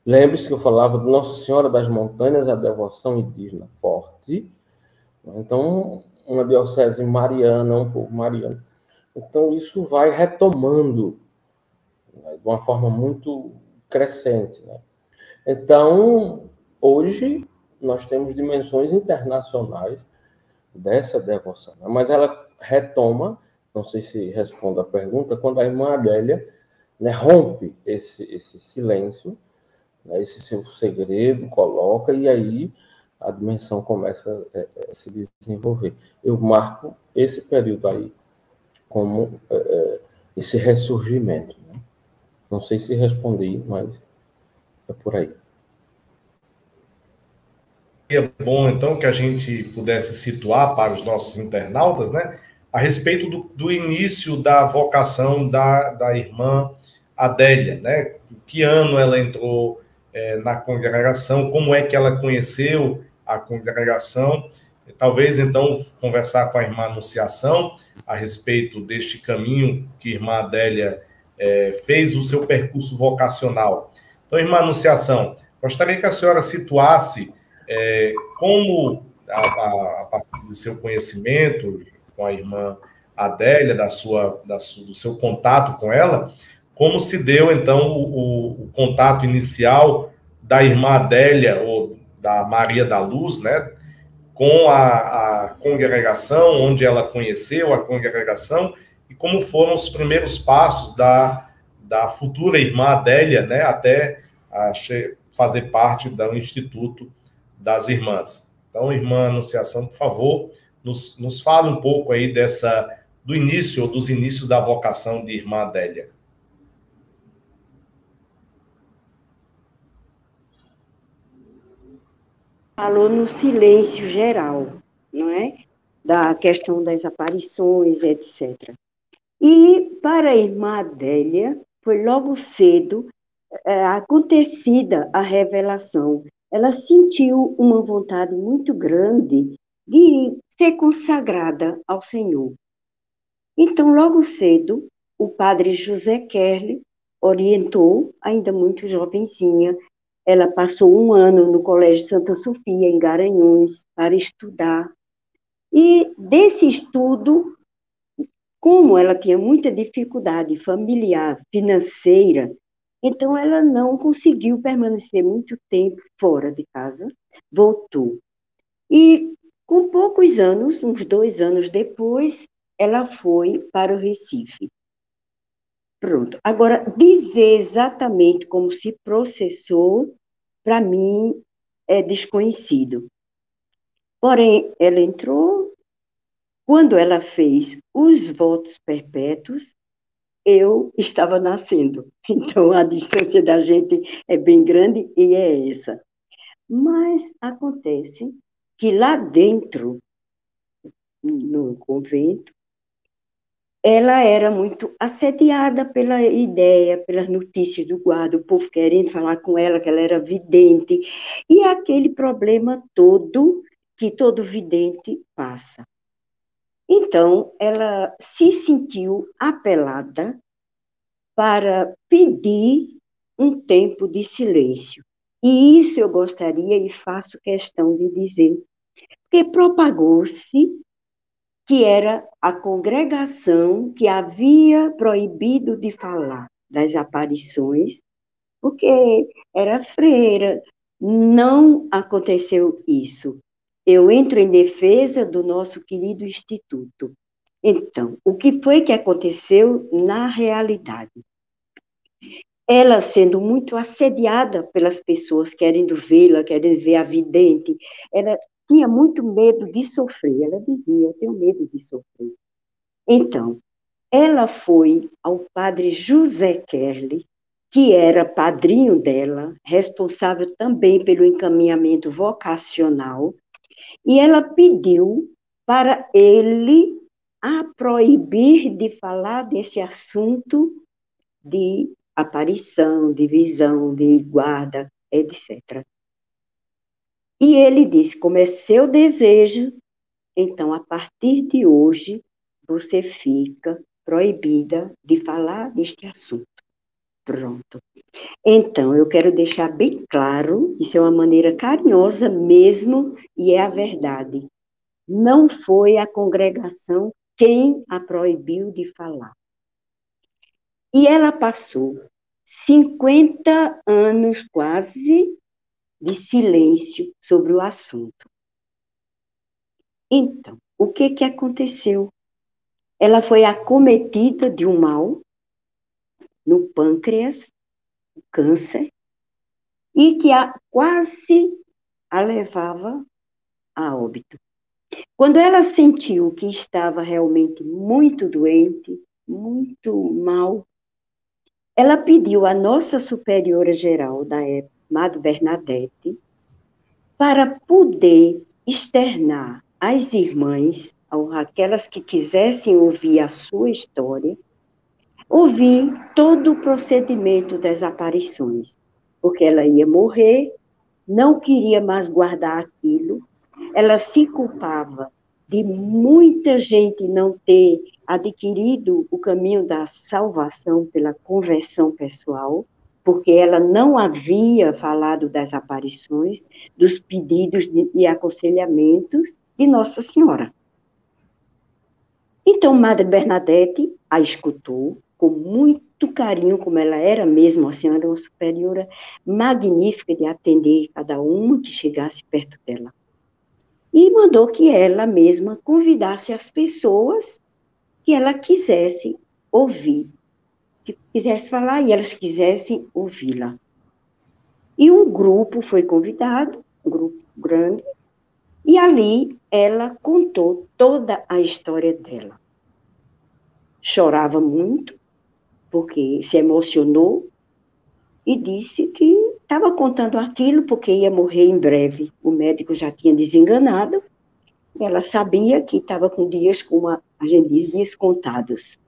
lembre-se que eu falava de Nossa Senhora das Montanhas, a devoção indígena forte. Então, uma diocese mariana, um povo mariano. Então, isso vai retomando, né, de uma forma muito crescente, né? Então, hoje, nós temos dimensões internacionais dessa devoção, né? Mas ela retoma, não sei se respondo a pergunta, quando a irmã Adélia, né, rompe esse silêncio, né, esse seu segredo, coloca, e aí a dimensão começa a se desenvolver. Eu marco esse período aí como esse ressurgimento, né? Não sei se respondi, mas é por aí. bom, então, que a gente pudesse situar para os nossos internautas, né, a respeito do início da vocação da irmã Adélia, né? Que ano ela entrou na congregação, como é que ela conheceu a congregação, talvez, então, conversar com a irmã Anunciação a respeito deste caminho que a irmã Adélia fez o seu percurso vocacional. Então, irmã Anunciação, gostaria que a senhora situasse como, a partir do seu conhecimento com a irmã Adélia, do seu contato com ela, como se deu, então, o contato inicial da irmã Adélia, ou da Maria da Luz, né, com a congregação, onde ela conheceu a congregação, e como foram os primeiros passos da futura irmã Adélia, né, até fazer parte do Instituto das Irmãs. Então, irmã Anunciação, por favor, nos fale um pouco aí do início, ou dos inícios da vocação de irmã Adélia. Falou no silêncio geral, não é? Da questão das aparições, etc. E para a irmã Adélia, foi logo cedo acontecida a revelação. Ela sentiu uma vontade muito grande de ser consagrada ao Senhor. Então, logo cedo, o padre José Kerle orientou, ainda muito jovenzinha. Ela passou um ano no Colégio Santa Sofia, em Garanhuns, para estudar. E desse estudo, como ela tinha muita dificuldade familiar, financeira, então ela não conseguiu permanecer muito tempo fora de casa, voltou. E com poucos anos, uns 2 anos depois, ela foi para o Recife. Pronto. Agora, dizer exatamente como se processou, para mim, é desconhecido. Porém, ela entrou, quando ela fez os votos perpétuos, eu estava nascendo. Então, a distância da gente é bem grande e é essa. Mas acontece que lá dentro, no convento, ela era muito assediada pela ideia, pelas notícias do guarda, o povo querendo falar com ela, que ela era vidente, e aquele problema todo que todo vidente passa. Então, ela se sentiu apelada para pedir um tempo de silêncio. E isso eu gostaria e faço questão de dizer, porque propagou-se que era a congregação que havia proibido de falar das aparições, porque era freira. Não aconteceu isso. Eu entro em defesa do nosso querido Instituto. Então, o que foi que aconteceu na realidade? Ela sendo muito assediada pelas pessoas querendo vê-la, querendo ver a vidente, ela tinha muito medo de sofrer. Ela dizia, eu tenho medo de sofrer. Então, ela foi ao padre José Kerle, que era padrinho dela, responsável também pelo encaminhamento vocacional, e ela pediu para ele a proibir de falar desse assunto de aparição, de visão, de guarda, etc. E ele disse, como é seu desejo, então, a partir de hoje, você fica proibida de falar deste assunto. Pronto. Então, eu quero deixar bem claro, isso é uma maneira carinhosa mesmo, e é a verdade. Não foi a congregação quem a proibiu de falar. E ela passou 50 anos quase de silêncio sobre o assunto. Então, o que aconteceu? Ela foi acometida de um mal no pâncreas, câncer, e que quase a levava a óbito. Quando ela sentiu que estava realmente muito doente, muito mal, ela pediu à nossa superiora geral da época, Madre Bernadette, para poder externar às irmãs, aquelas que quisessem ouvir a sua história, ouvir todo o procedimento das aparições, porque ela ia morrer, não queria mais guardar aquilo, ela se culpava de muita gente não ter adquirido o caminho da salvação pela conversão pessoal, porque ela não havia falado das aparições, dos pedidos e aconselhamentos de Nossa Senhora. Então, Madre Bernadette a escutou com muito carinho, como ela era mesmo, a senhora era uma superiora magnífica de atender cada uma que chegasse perto dela. E mandou que ela mesma convidasse as pessoas que ela quisesse ouvir, que quisesse falar e elas quisessem ouvi-la. E um grupo foi convidado, um grupo grande, e ali ela contou toda a história dela. Chorava muito, porque se emocionou, e disse que estava contando aquilo porque ia morrer em breve. O médico já tinha desenganado, e ela sabia que estava com dias, como a gente diz, dias contados.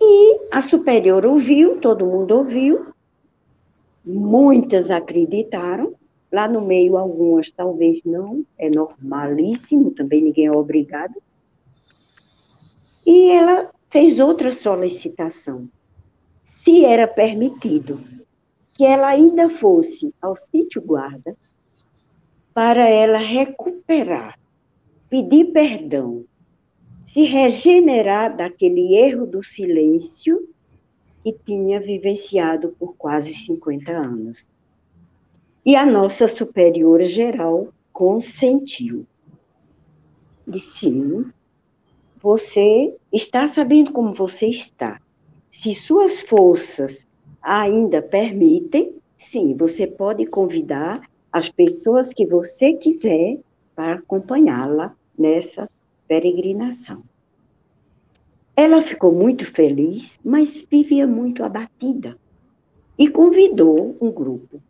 E a superiora ouviu, todo mundo ouviu, muitas acreditaram, lá no meio algumas talvez não, é normalíssimo, também ninguém é obrigado. E ela fez outra solicitação, se era permitido que ela ainda fosse ao sítio guarda para ela recuperar, pedir perdão, se regenerar daquele erro do silêncio que tinha vivenciado por quase 50 anos. E a nossa superiora geral consentiu. Disse, sim, você está sabendo como você está. Se suas forças ainda permitem, sim, você pode convidar as pessoas que você quiser para acompanhá-la nessa peregrinação. Ela ficou muito feliz, mas vivia muito abatida. E convidou um grupo.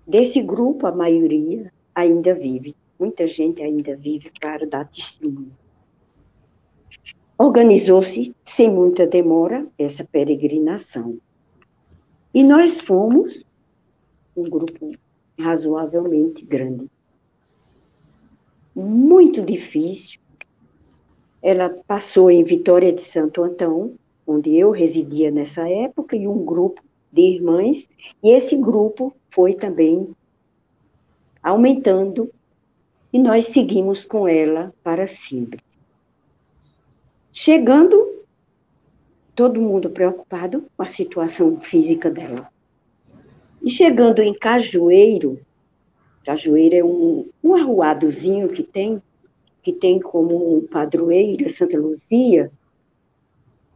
Desse grupo, a maioria ainda vive. Muita gente ainda vive para dar testemunho. Organizou-se, sem muita demora, essa peregrinação. E nós fomos um grupo razoavelmente grande. Muito difícil. Ela passou em Vitória de Santo Antão, onde eu residia nessa época, e um grupo de irmãs, e esse grupo foi também aumentando, e nós seguimos com ela para Simples. Chegando, todo mundo preocupado com a situação física dela. E chegando em Cajueiro, Cajueiro é um arruadozinho que tem como padroeira Santa Luzia,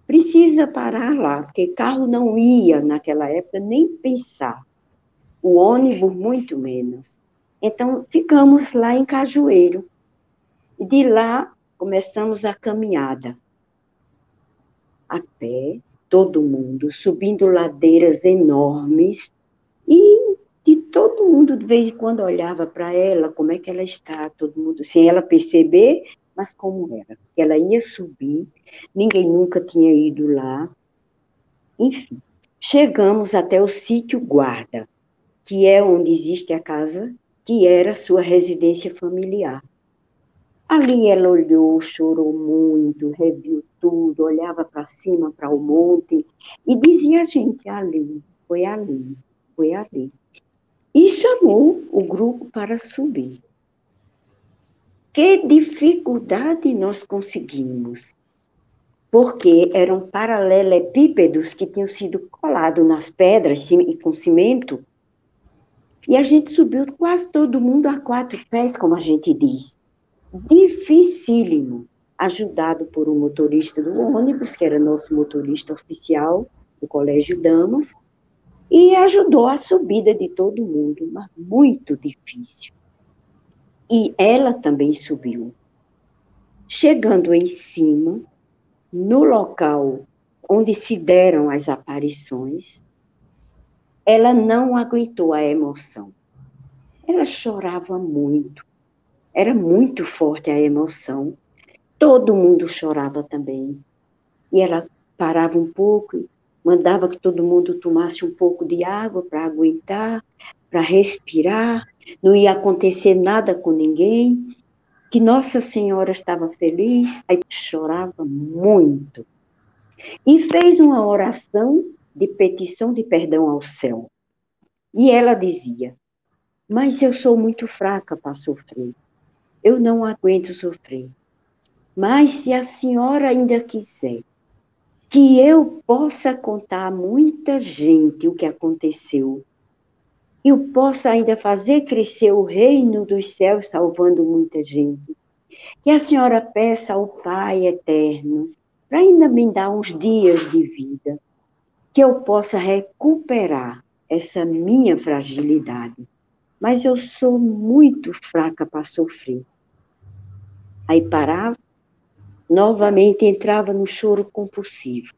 precisa parar lá, porque carro não ia naquela época nem pensar, o ônibus muito menos. Então, ficamos lá em Cajueiro, e de lá começamos a caminhada, a pé, todo mundo, subindo ladeiras enormes, e todo mundo, de vez em quando, olhava para ela, como é que ela está, todo mundo, sem ela perceber, mas como era. Ela ia subir, ninguém nunca tinha ido lá. Enfim, chegamos até o sítio guarda, que é onde existe a casa, que era sua residência familiar. Ali ela olhou, chorou muito, reviu tudo, olhava para cima, para o monte, e dizia a gente, ali, foi ali, foi ali. E chamou o grupo para subir. Que dificuldade nós conseguimos, porque eram paralelepípedos que tinham sido colados nas pedras e com cimento, e a gente subiu quase todo mundo a 4 pés, como a gente diz. Dificílimo, ajudado por um motorista do ônibus, que era nosso motorista oficial do Colégio Damas, e ajudou a subida de todo mundo, mas muito difícil. E ela também subiu. Chegando em cima, no local onde se deram as aparições, ela não aguentou a emoção. Ela chorava muito. Era muito forte a emoção. Todo mundo chorava também. E ela parava um pouco, mandava que todo mundo tomasse um pouco de água para aguentar, para respirar. Não ia acontecer nada com ninguém. Que Nossa Senhora estava feliz. Aí chorava muito. E fez uma oração de petição de perdão ao céu. E ela dizia: mas eu sou muito fraca para sofrer. Eu não aguento sofrer. Mas se a senhora ainda quiser que eu possa contar a muita gente o que aconteceu, eu possa ainda fazer crescer o reino dos céus, salvando muita gente, que a senhora peça ao Pai Eterno para ainda me dar uns dias de vida, que eu possa recuperar essa minha fragilidade. Mas eu sou muito fraca para sofrer. Aí parava, novamente entrava no choro compulsivo.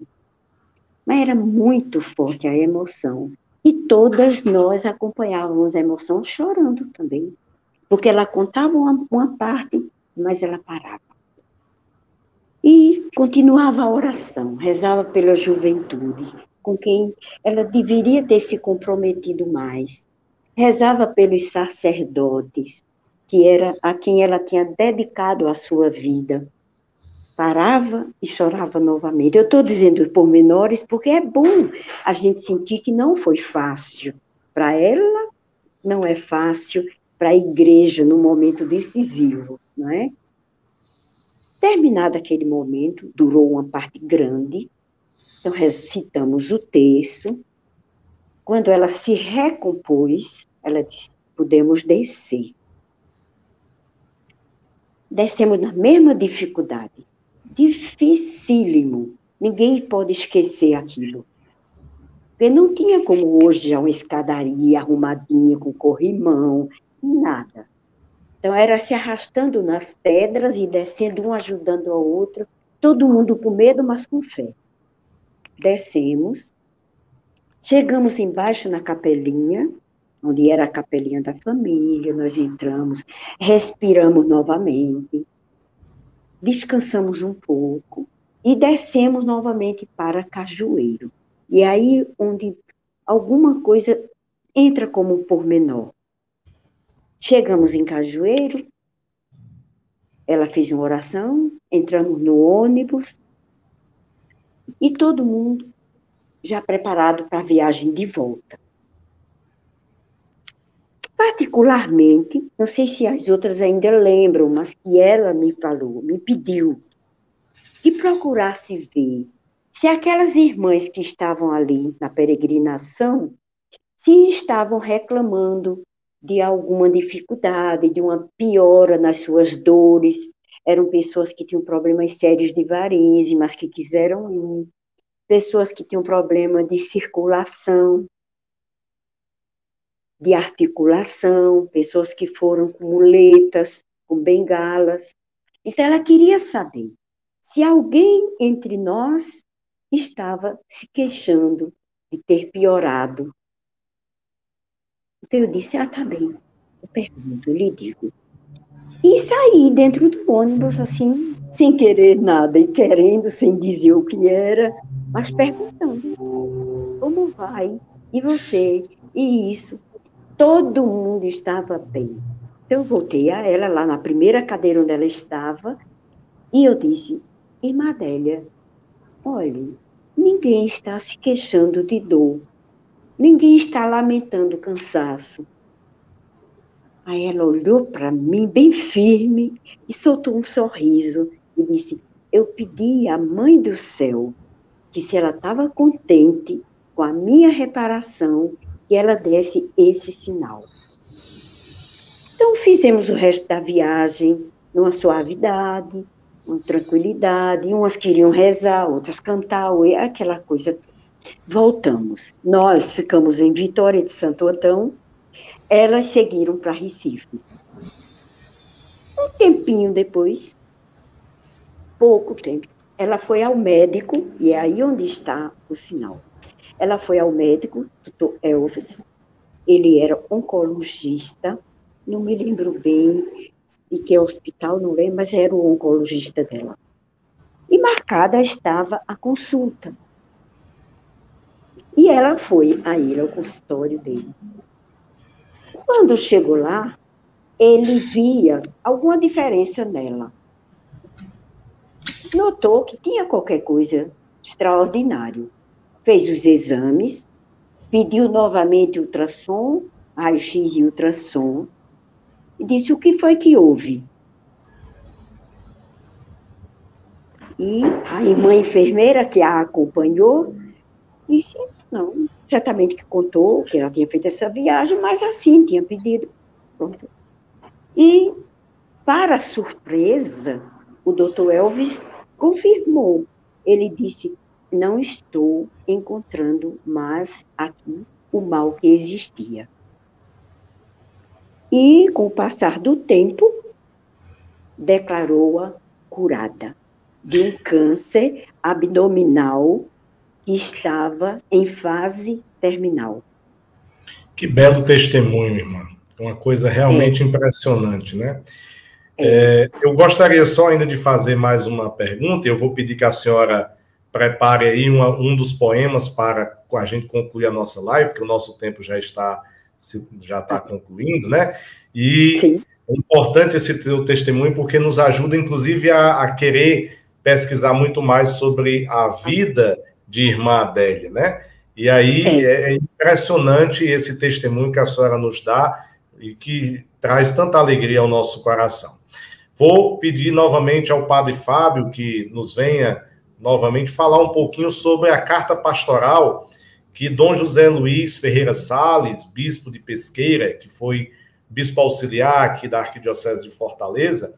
Mas era muito forte a emoção. E todas nós acompanhávamos a emoção chorando também. Porque ela contava uma parte, mas ela parava. E continuava a oração, rezava pela juventude, com quem ela deveria ter se comprometido mais. Rezava pelos sacerdotes, que era a quem ela tinha dedicado a sua vida. Parava e chorava novamente. Eu estou dizendo pormenores porque é bom a gente sentir que não foi fácil. Para ela, não é fácil, para a igreja, no momento decisivo, não é? Terminado aquele momento, durou uma parte grande, então recitamos o terço. Quando ela se recompôs, ela disse: podemos descer. Descemos na mesma dificuldade. Dificílimo. Ninguém pode esquecer aquilo. Porque não tinha como hoje já uma escadaria arrumadinha, com corrimão, nada. Então era se arrastando nas pedras e descendo, um ajudando ao outro, todo mundo com medo, mas com fé. Descemos, chegamos embaixo na capelinha, onde era a capelinha da família, nós entramos, respiramos novamente, descansamos um pouco e descemos novamente para Cajueiro. E aí onde alguma coisa entra como um pormenor. Chegamos em Cajueiro, ela fez uma oração, entramos no ônibus e todo mundo já preparado para a viagem de volta. Particularmente, não sei se as outras ainda lembram, mas que ela me falou, me pediu que procurasse ver se aquelas irmãs que estavam ali na peregrinação, se estavam reclamando de alguma dificuldade, de uma piora nas suas dores. Eram pessoas que tinham problemas sérios de varizes, mas que quiseram ir. Pessoas que tinham problema de circulação, de articulação, pessoas que foram com muletas, com bengalas. Então, ela queria saber se alguém entre nós estava se queixando de ter piorado. Então, eu disse: tá bem. Eu pergunto, eu lhe digo. E saí dentro do ônibus, assim, sem querer nada, e querendo, sem dizer o que era, mas perguntando: como vai? E você? E isso? Todo mundo estava bem. Então, eu voltei a ela, lá na primeira cadeira onde ela estava, e eu disse: irmã Adélia, olhe, ninguém está se queixando de dor. Ninguém está lamentando cansaço. Aí ela olhou para mim, bem firme, e soltou um sorriso, e disse: eu pedi à Mãe do Céu que, se ela estava contente com a minha reparação, que ela desse esse sinal. Então, fizemos o resto da viagem numa suavidade, uma tranquilidade. Umas queriam rezar, outras cantar, aquela coisa. Voltamos. Nós ficamos em Vitória de Santo Antão, elas seguiram para Recife. Um tempinho depois, pouco tempo, ela foi ao médico, e é aí onde está o sinal. ela foi ao médico, doutor Elvis, ele era oncologista, não me lembro bem de que hospital, não lembro, mas era o oncologista dela. E marcada estava a consulta. E ela foi a ir ao consultório dele. Quando chegou lá, ele via alguma diferença nela. Notou que tinha qualquer coisa extraordinário. Fez os exames, pediu novamente ultrassom, raio-x e ultrassom, e disse: o que foi que houve? E a irmã enfermeira que a acompanhou disse: não, certamente que contou que ela tinha feito essa viagem, mas assim, tinha pedido. Pronto. E, para surpresa, o doutor Elvis confirmou. Ele disse: não estou encontrando mais aqui o mal que existia. E, com o passar do tempo, declarou-a curada de um câncer abdominal que estava em fase terminal. Que belo testemunho, irmã. Uma coisa realmente impressionante, né? Eu gostaria só ainda de fazer mais uma pergunta, e eu vou pedir que a senhora prepare aí um dos poemas para a gente concluir a nossa live, porque o nosso tempo já está concluindo, né? E Sim. é importante esse teu testemunho, porque nos ajuda, inclusive, a querer pesquisar muito mais sobre a vida de irmã Adélia, né? E aí é impressionante esse testemunho que a senhora nos dá e que traz tanta alegria ao nosso coração. Vou pedir novamente ao Padre Fábio que nos venha novamente falar um pouquinho sobre a carta pastoral que Dom José Luiz Ferreira Salles, bispo de Pesqueira, que foi bispo auxiliar aqui da Arquidiocese de Fortaleza,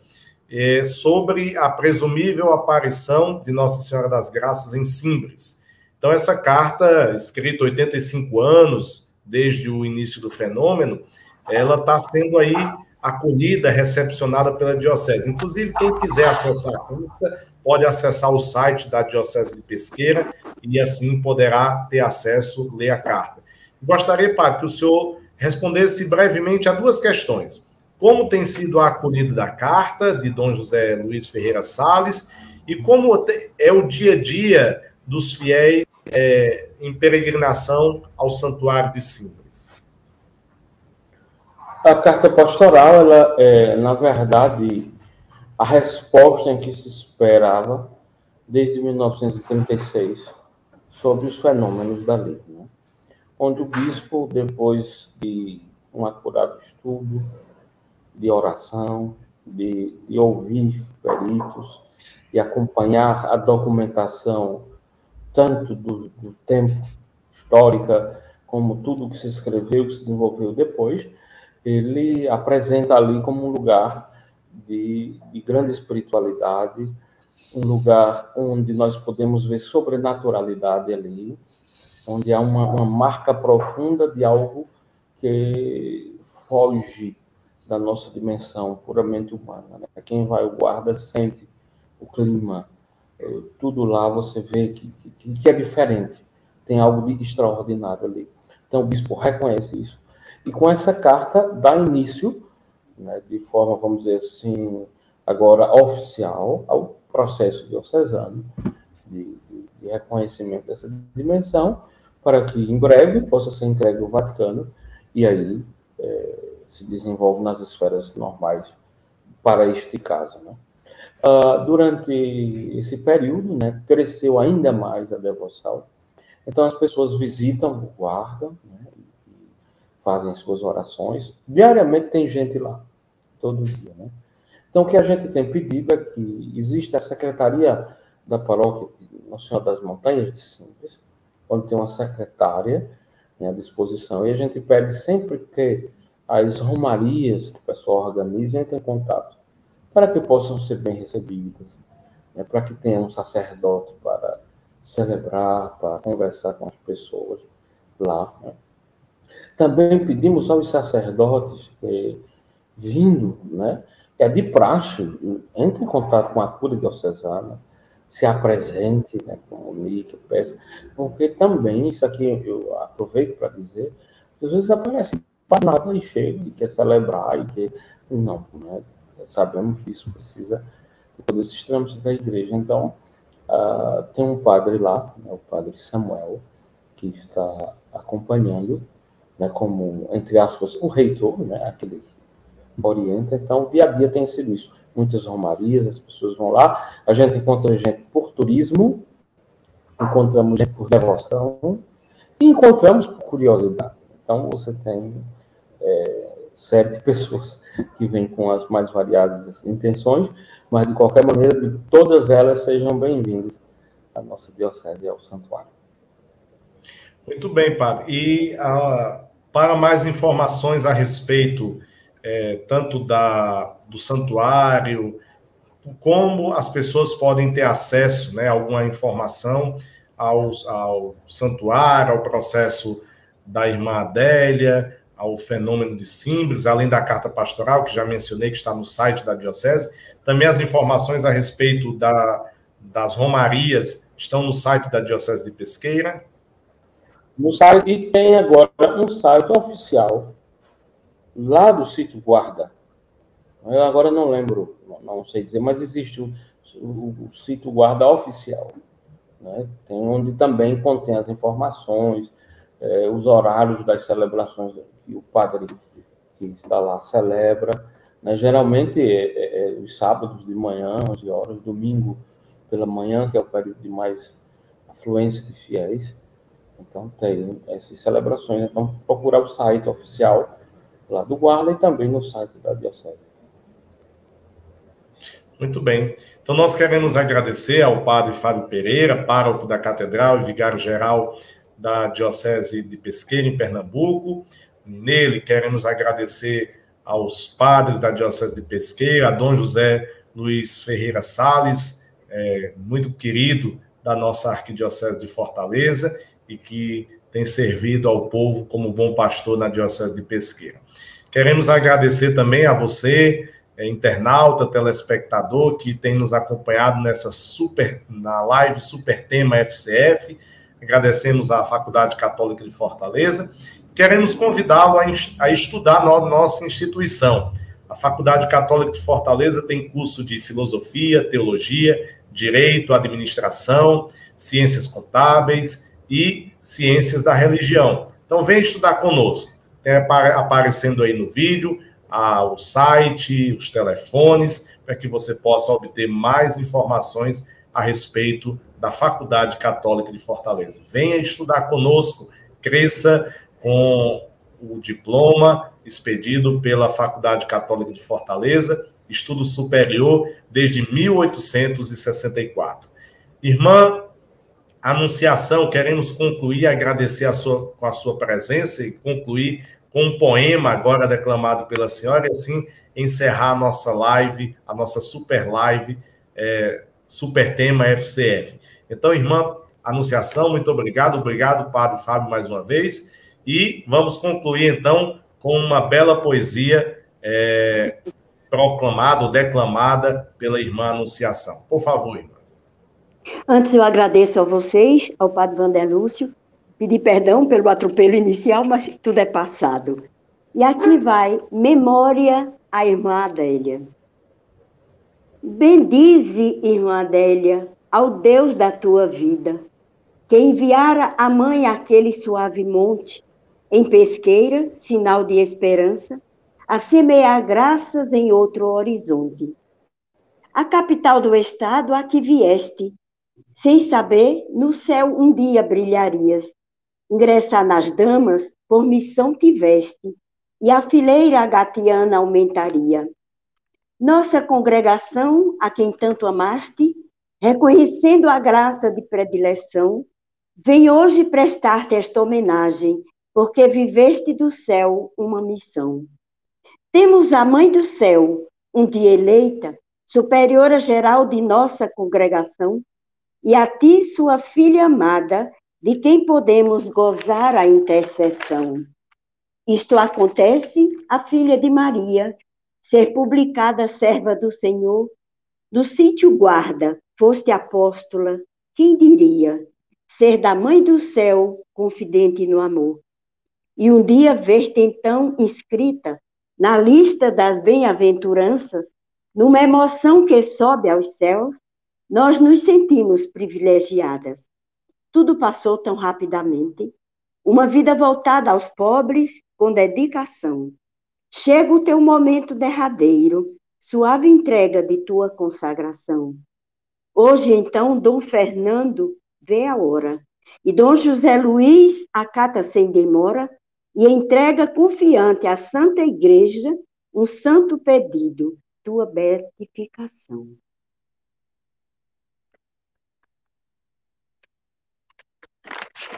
sobre a presumível aparição de Nossa Senhora das Graças em Simbres. Então, essa carta, escrita 85 anos desde o início do fenômeno, ela está sendo aí acolhida, recepcionada pela Diocese. Inclusive, quem quiser acessar a carta, pode acessar o site da Diocese de Pesqueira e assim poderá ter acesso, ler a carta. Gostaria, Padre, que o senhor respondesse brevemente a duas questões. Como tem sido a acolhida da carta de Dom José Luiz Ferreira Salles e como é o dia a dia dos fiéis em peregrinação ao Santuário de Simbres? A carta pastoral, ela é, na verdade, a resposta em que se esperava desde 1936 sobre os fenômenos da lei, né? Onde o bispo, depois de um acurado estudo, de oração, de ouvir peritos e acompanhar a documentação tanto do tempo histórica como tudo que se escreveu, que se desenvolveu depois, ele apresenta ali como um lugar de grande espiritualidade, um lugar onde nós podemos ver sobrenaturalidade ali, onde há uma marca profunda de algo que foge da nossa dimensão puramente humana, né? Quem vai ao guarda sente o clima, tudo lá você vê que é diferente, tem algo de extraordinário ali. Então o bispo reconhece isso, e com essa carta dá início, né, de forma, vamos dizer assim, agora oficial, ao processo diocesano de reconhecimento dessa dimensão, para que em breve possa ser entregue ao Vaticano, e aí se desenvolve nas esferas normais para este caso, né? Durante esse período, né, cresceu ainda mais a devoção. Então as pessoas visitam o guarda, né, fazem suas orações. Diariamente tem gente lá, todo dia, né? Então o que a gente tem pedido é que existe a secretaria da paróquia de Nossa Senhora das Montanhas de Simbres, onde tem uma secretária, né, à disposição, e a gente pede sempre que as romarias que o pessoal organiza entrem em contato, para que possam ser bem recebidas, né, para que tenha um sacerdote para celebrar, para conversar com as pessoas lá, né. Também pedimos aos sacerdotes vindo, né, de praxe, entre em contato com a cura diocesana, se apresente, né, comunique, peça, porque também, isso aqui eu aproveito para dizer, às vezes aparece para nada e chega e quer celebrar, e quer... Não, né? Sabemos que isso precisa de todos esses trâmites da igreja. Então, tem um padre lá, né, o padre Samuel, que está acompanhando, né, como, entre aspas, o reitor, né, aquele orienta. Então, o dia a dia tem sido isso. Muitas romarias, as pessoas vão lá, a gente encontra gente por turismo, encontramos gente por devoção e encontramos por curiosidade. Então, você tem série de pessoas que vêm com as mais variadas intenções, mas, de qualquer maneira, de todas elas sejam bem-vindas à nossa diocese e ao santuário. Muito bem, padre. E para mais informações a respeito tanto do santuário, como as pessoas podem ter acesso, né, a alguma informação ao santuário, ao processo da irmã Adélia, ao fenômeno de Simbres, além da carta pastoral, que já mencionei, que está no site da Diocese, também as informações a respeito das romarias estão no site da Diocese de Pesqueira. No site, e tem agora um site oficial, lá do sítio Guarda. Eu agora não lembro, não sei dizer, mas existe o sítio Guarda oficial, né? Tem onde também contém as informações, os horários das celebrações que o padre que está lá celebra, né? Geralmente os sábados de manhã, 11 horas, domingo pela manhã, que é o período de mais afluência de fiéis. Então, tem essas celebrações. Então, procurar o site oficial lá do Guarda e também no site da Diocese. Muito bem. Então, nós queremos agradecer ao padre Fábio Pereira, pároco da Catedral e vigário-geral da Diocese de Pesqueira, em Pernambuco. Nele, queremos agradecer aos padres da Diocese de Pesqueira, a Dom José Luiz Ferreira Salles, muito querido da nossa Arquidiocese de Fortaleza, e que tem servido ao povo como bom pastor na Diocese de Pesqueira. Queremos agradecer também a você, internauta, telespectador, que tem nos acompanhado na live Super Tema FCF. Agradecemos à Faculdade Católica de Fortaleza. Queremos convidá-lo a estudar nossa instituição. A Faculdade Católica de Fortaleza tem curso de filosofia, teologia, direito, administração, ciências contábeis e ciências da religião. Então, vem estudar conosco. Tem aparecendo aí no vídeo o site, os telefones, para que você possa obter mais informações a respeito da Faculdade Católica de Fortaleza. Venha estudar conosco, cresça com o diploma expedido pela Faculdade Católica de Fortaleza, estudo superior desde 1864. Irmã Anunciação, queremos concluir, agradecer com a sua presença e concluir com um poema agora declamado pela senhora, e assim encerrar a nossa live, a nossa super live, Super Tema FCF. Então, irmã Anunciação, muito obrigado, Padre Fábio, mais uma vez, e vamos concluir, então, com uma bela poesia proclamada ou declamada pela irmã Anunciação. Por favor, irmã. Antes, eu agradeço a vocês, ao padre Wander Lúcio, pedir perdão pelo atropelo inicial, mas tudo é passado. E aqui vai, memória à irmã Adélia. Bendize, irmã Adélia, ao Deus da tua vida, que enviara a mãe àquele suave monte, em Pesqueira, sinal de esperança, a semear graças em outro horizonte. A capital do estado a que vieste, sem saber, no céu um dia brilharias. Ingressar nas damas, por missão tiveste, e a fileira agatiana aumentaria. Nossa congregação, a quem tanto amaste, reconhecendo a graça de predileção, vem hoje prestar-te esta homenagem, porque viveste do céu uma missão. Temos a Mãe do Céu, um dia eleita, superiora geral de nossa congregação, e a ti, sua filha amada, de quem podemos gozar a intercessão. Isto acontece à filha de Maria, ser publicada serva do Senhor, No sítio guarda, foste apóstola, quem diria? Ser da mãe do céu, confidente no amor. E um dia ver-te então inscrita na lista das bem-aventuranças, numa emoção que sobe aos céus, nós nos sentimos privilegiadas. Tudo passou tão rapidamente. Uma vida voltada aos pobres com dedicação. Chega o teu momento derradeiro, suave entrega de tua consagração. Hoje, então, Dom Fernando vê a hora, e Dom José Luiz acata sem demora e entrega confiante à Santa Igreja um santo pedido, tua beatificação.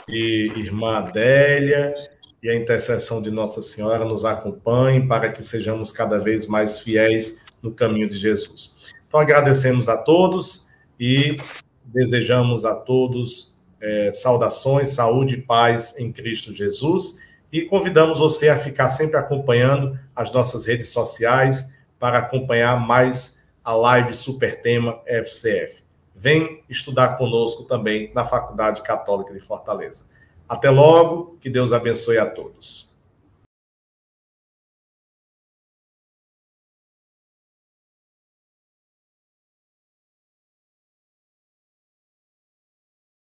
E irmã Adélia e a intercessão de Nossa Senhora nos acompanhem para que sejamos cada vez mais fiéis no caminho de Jesus. Então, agradecemos a todos e desejamos a todos saudações, saúde e paz em Cristo Jesus e convidamos você a ficar sempre acompanhando as nossas redes sociais para acompanhar mais a live Super Tema FCF. Vem estudar conosco também na Faculdade Católica de Fortaleza. Até logo, que Deus abençoe a todos.